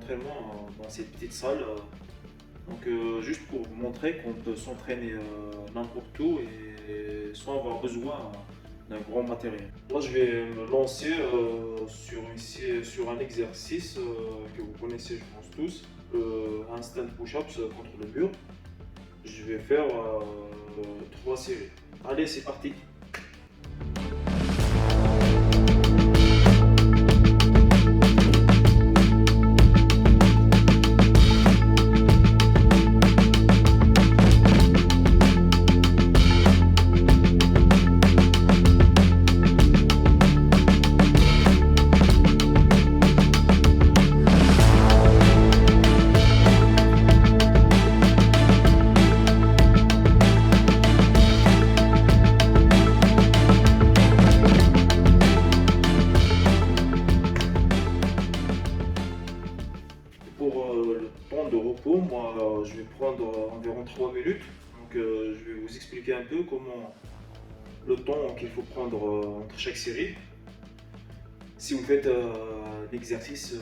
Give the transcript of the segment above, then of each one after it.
d'entraînement dans cette petite salle. Juste pour vous montrer qu'on peut s'entraîner n'importe où et sans avoir besoin d'un grand matériel. Là, je vais me lancer sur un exercice que vous connaissez, je pense tous, le handstand push-ups contre le mur. Je vais faire 3 séries. Allez, c'est parti! Pour le temps de repos, moi je vais prendre environ 3 minutes. Je vais vous expliquer un peu comment le temps qu'il faut prendre entre chaque série. Si vous faites un exercice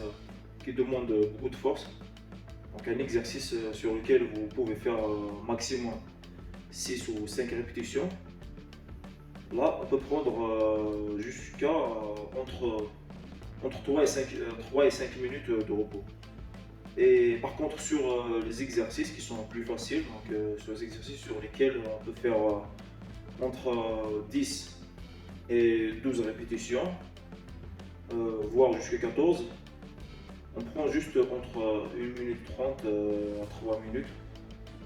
qui demande beaucoup de force, donc un exercice sur lequel vous pouvez faire maximum 6 ou 5 répétitions, là on peut prendre jusqu'à entre 3 et 5 minutes de repos. Et par contre sur les exercices qui sont plus faciles, sur les exercices sur lesquels on peut faire entre 10 et 12 répétitions, voire jusqu'à 14, on prend juste entre 1 minute 30 à 3 minutes.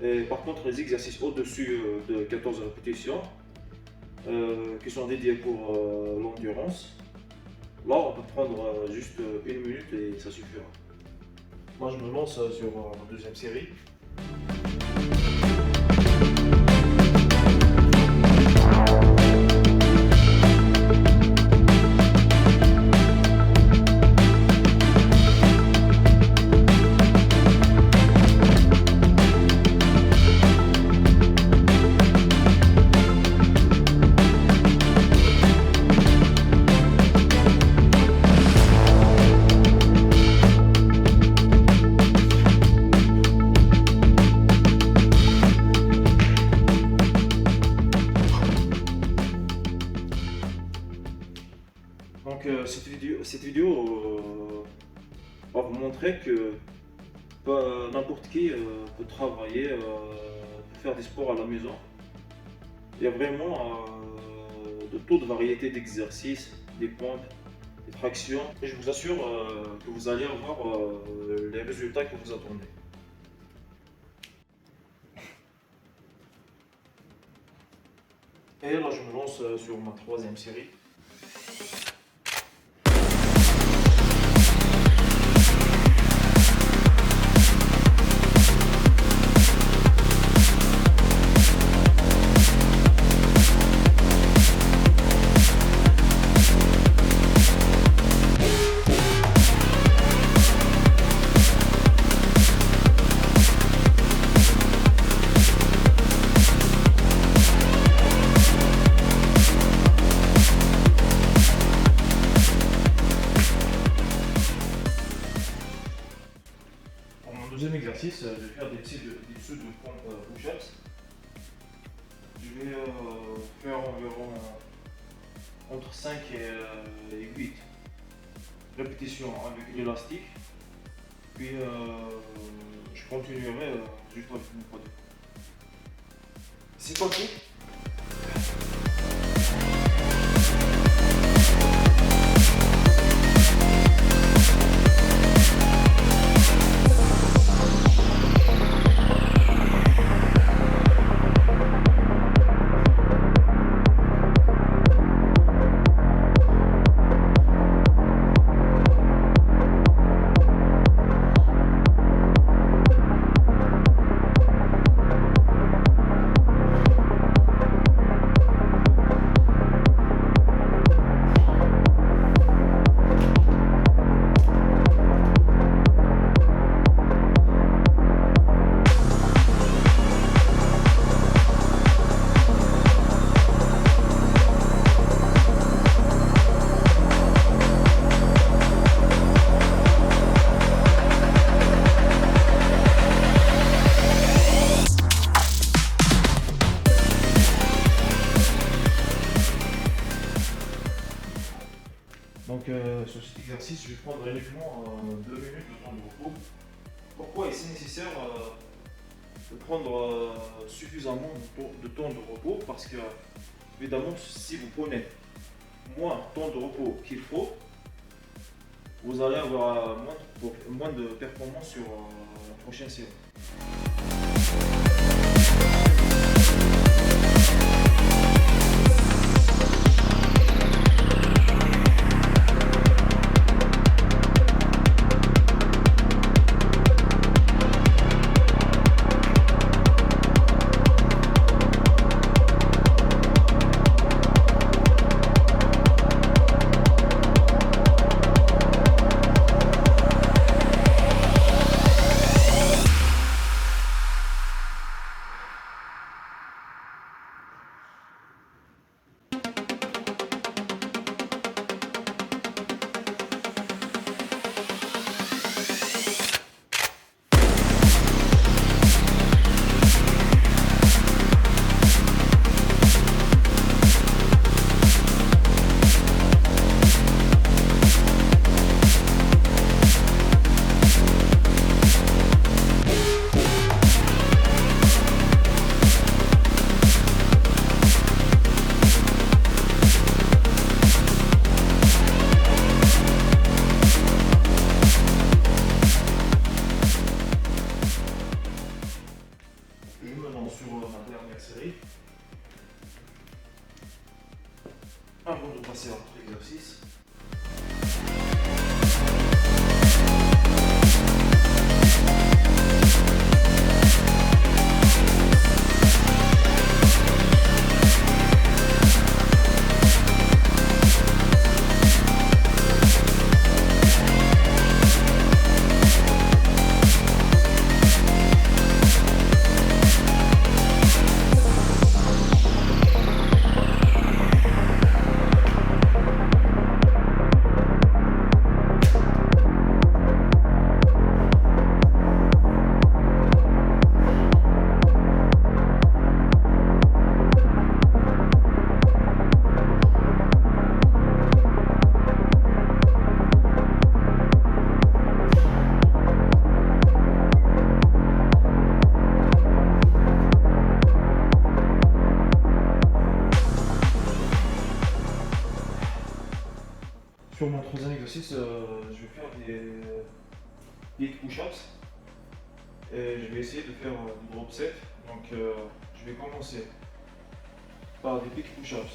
Et par contre les exercices au-dessus de 14 répétitions, qui sont dédiés pour l'endurance, là on peut prendre juste 1 minute et ça suffira. Moi je me lance sur la deuxième série. Cette vidéo va vous montrer que n'importe qui peut travailler, peut faire des sports à la maison. Il y a vraiment de toute variété d'exercices, des pompes, des tractions. Et je vous assure que vous allez avoir les résultats que vous attendez. Et là, je me lance sur ma troisième série. Deuxième exercice, je vais faire des pseudo-pompes push-ups. Je vais faire environ entre 5 et 8 répétitions avec l'élastique. Puis je continuerai juste avec mon produit. C'est parti! Donc sur cet exercice, je vais prendre uniquement 2 minutes de temps de repos. Pourquoi est-ce nécessaire de prendre suffisamment de temps de repos? Parce que, évidemment, si vous prenez moins de temps de repos qu'il faut, vous allez avoir moins de performance sur la prochaine séance. Je me lance sur ma dernière série. Avant de passer à notre exercice. Sur mon troisième exercice, je vais faire des big push-ups et je vais essayer de faire du drop set. Donc je vais commencer par des big push-ups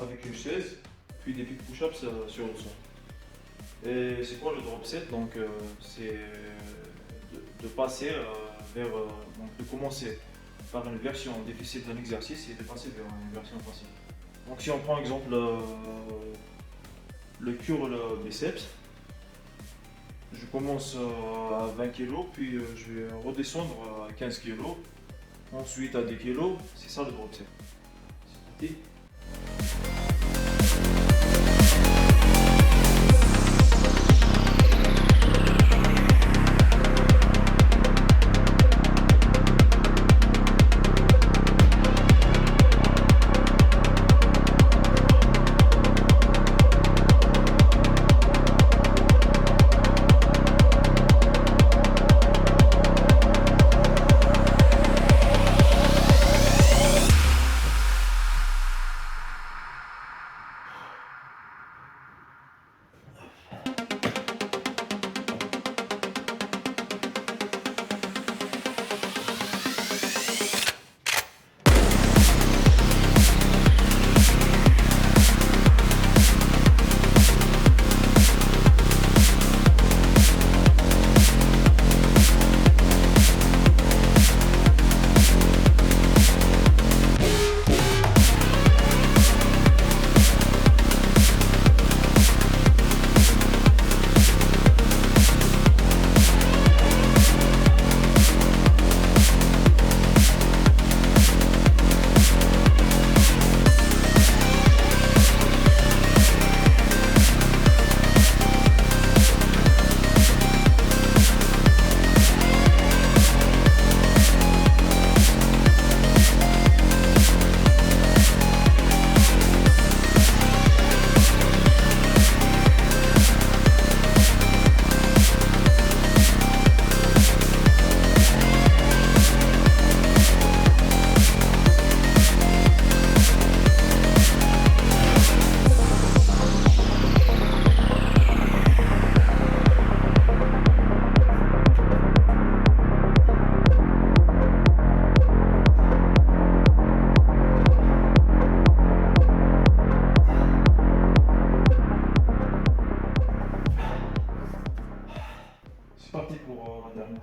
avec une chaise, puis des big push-ups sur le sol. Et c'est quoi le drop set? Donc c'est de passer donc de commencer par une version difficile d'un exercice et de passer vers une version facile. Donc si on prend exemple le curl biceps, je commence à 20 kg, puis je vais redescendre à 15 kg, ensuite à 10 kg, c'est ça le drop set. C'est parti.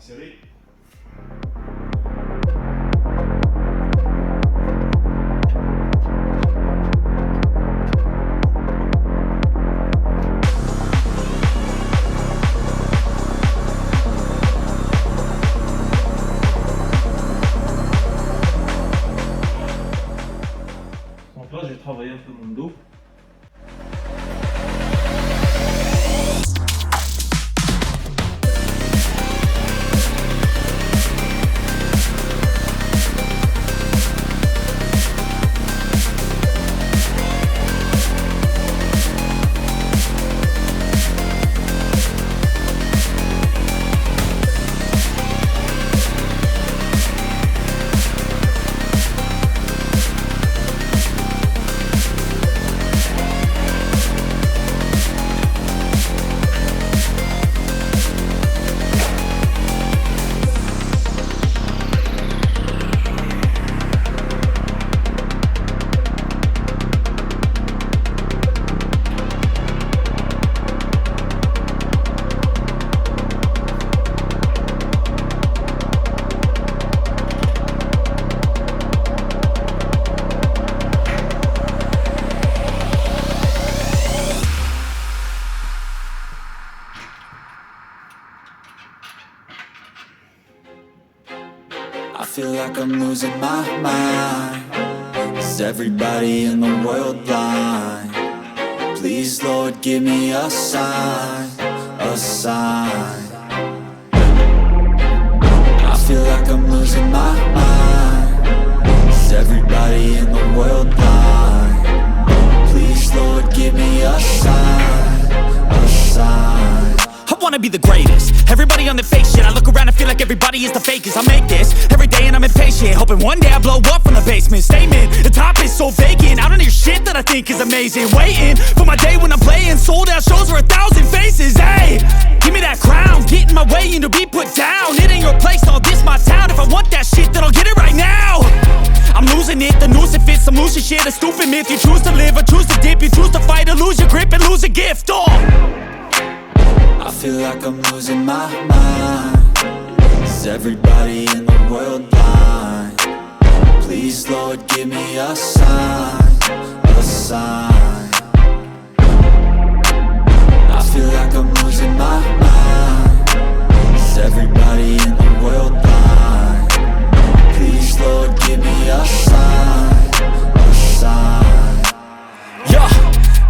série. Donc là, j'ai travaillé un peu mon dos. I feel like I'm losing my mind. Is everybody in the world blind? Please, Lord, give me a sign, a sign. I feel like I'm losing my mind. Is everybody in the world blind? Please, Lord, give me a sign, a sign. I wanna be the greatest. Everybody on their fake shit. I look around and feel like everybody is the fakest. I make this every day and I'm impatient, hoping one day I blow up from the basement. Statement, the top is so vacant. I don't hear shit that I think is amazing. Waiting for my day when I'm playing sold out shows for 1,000 faces. Hey, give me that crown, get in my way and to be put down. It ain't your place, no, this my town. If I want that shit, then I'll get it right now. I'm losing it, the noose it fits. I'm losing shit, a stupid myth. You choose to live or choose to dip. You choose to fight or lose your grip and lose a gift. Oh, I feel like I'm losing my mind. Is everybody in the world blind? Please, Lord, give me a sign, a sign. I feel like I'm losing my mind. Is everybody in the world blind? Please, Lord, give me a sign, a sign. yeah.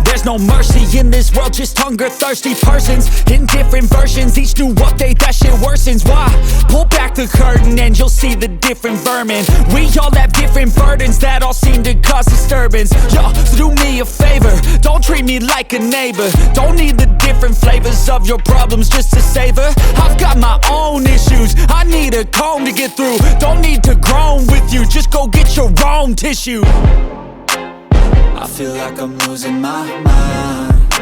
There's no mercy in this world, just hunger-thirsty persons in different versions, each new update, that shit worsens. Why? Pull back the curtain and you'll see the different vermin. We all have different burdens that all seem to cause disturbance. Yo, so do me a favor, don't treat me like a neighbor. Don't need the different flavors of your problems just to savor. I've got my own issues, I need a comb to get through. Don't need to groan with you, just go get your own tissue. I feel like I'm losing my mind.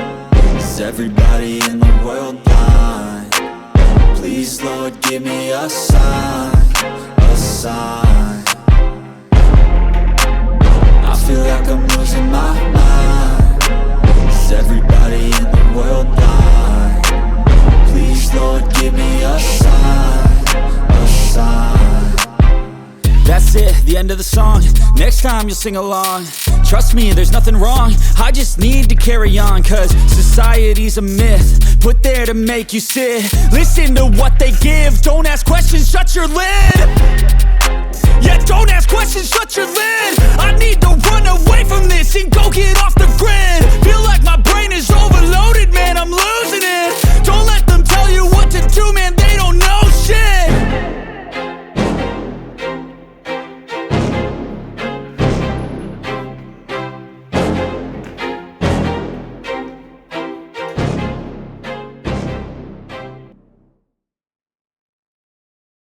Is everybody in the world blind? Please, Lord, give me a sign, a sign. I feel like I'm losing my mind. Is everybody in the world blind? Please, Lord, give me a sign, a sign. That's it, the end of the song. Next time you'll sing along. Trust me, there's nothing wrong. I just need to carry on, cause society's a myth put there to make you sit. Listen to what they give. Don't ask questions, shut your lid. Yeah, don't ask questions, shut your lid. I need to run away from this and go get off the grid.